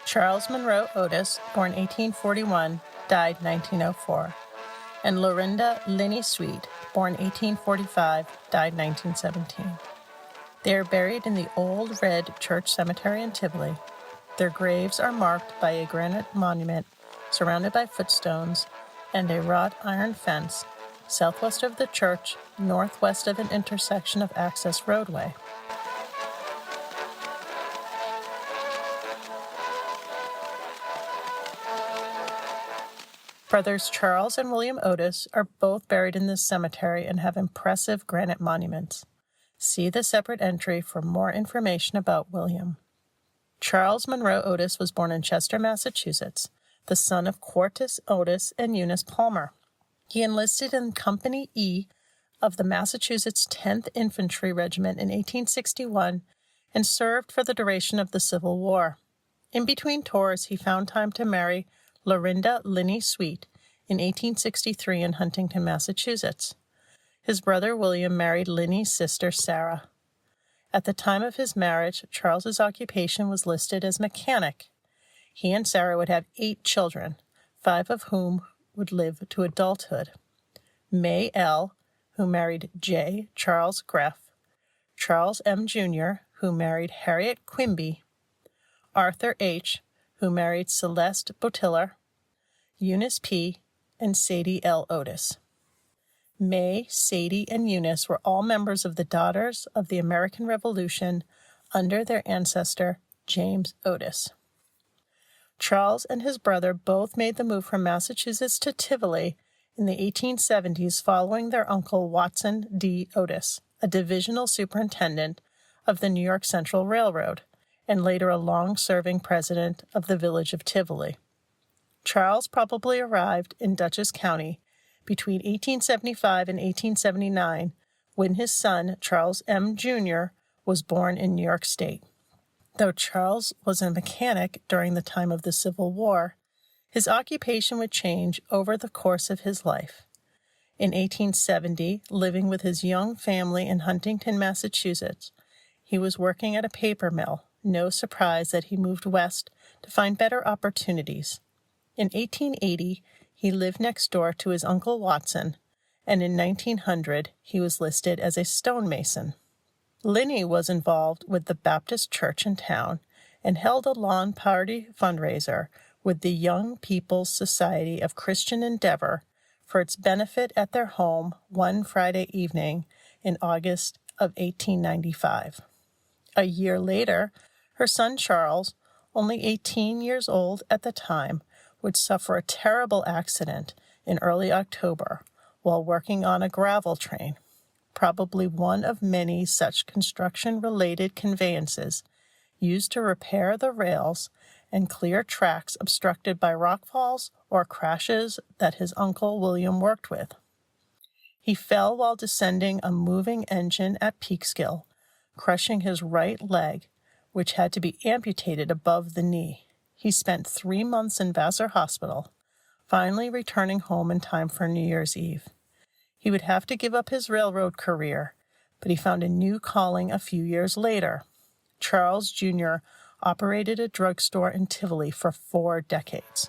Charles Monroe Otis, born 1841, died 1904, and Lorinda Linnie Sweet, born 1845, died 1917. They are buried in the Old Red Church Cemetery in Tivoli. Their graves are marked by a granite monument surrounded by footstones and a wrought iron fence southwest of the church, northwest of an intersection of access roadway. Brothers Charles and William Otis are both buried in this cemetery and have impressive granite monuments. See the separate entry for more information about William. Charles Monroe Otis was born in Chester, Massachusetts, the son of Quartus Otis and Eunice Palmer. He enlisted in Company E of the Massachusetts 10th Infantry Regiment in 1861 and served for the duration of the Civil War. In between tours, he found time to marry Lorinda Linnie Sweet in 1863 in Huntington, Massachusetts. His brother William married Linnie's sister Sarah. At the time of his marriage, Charles's occupation was listed as mechanic. He and Sarah would have 8 children, 5 of whom would live to adulthood. May L., who married J. Charles Greff, Charles M. Jr., who married Harriet Quimby, Arthur H., who married Celeste Botiller, Eunice P., and Sadie L. Otis. May, Sadie, and Eunice were all members of the Daughters of the American Revolution under their ancestor, James Otis. Charles and his brother both made the move from Massachusetts to Tivoli in the 1870s following their uncle Watson D. Otis, a divisional superintendent of the New York Central Railroad, and later a long-serving president of the village of Tivoli. Charles probably arrived in Dutchess County between 1875 and 1879, when his son, Charles M. Jr., was born in New York State. Though Charles was a mechanic during the time of the Civil War, his occupation would change over the course of his life. In 1870, living with his young family in Huntington, Massachusetts, he was working at a paper mill. No surprise that he moved west to find better opportunities. In 1880, he lived next door to his Uncle Watson, and in 1900, he was listed as a stonemason. Linnie was involved with the Baptist church in town and held a lawn party fundraiser with the Young People's Society of Christian Endeavor for its benefit at their home one Friday evening in August of 1895. A year later, her son Charles, only 18 years old at the time, would suffer a terrible accident in early October while working on a gravel train, probably one of many such construction-related conveyances used to repair the rails and clear tracks obstructed by rockfalls or crashes that his uncle William worked with. He fell while descending a moving engine at Peekskill, crushing his right leg, which had to be amputated above the knee. He spent 3 months in Vassar Hospital, finally returning home in time for New Year's Eve. He would have to give up his railroad career, but he found a new calling a few years later. Charles Jr. operated a drugstore in Tivoli for 4 decades.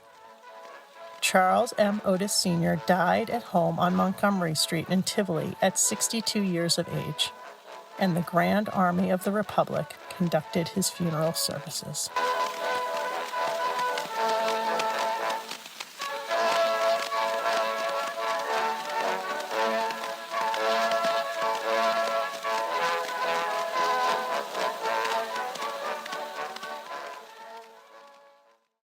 Charles M. Otis Sr. died at home on Montgomery Street in Tivoli at 62 years of age, and the Grand Army of the Republic conducted his funeral services.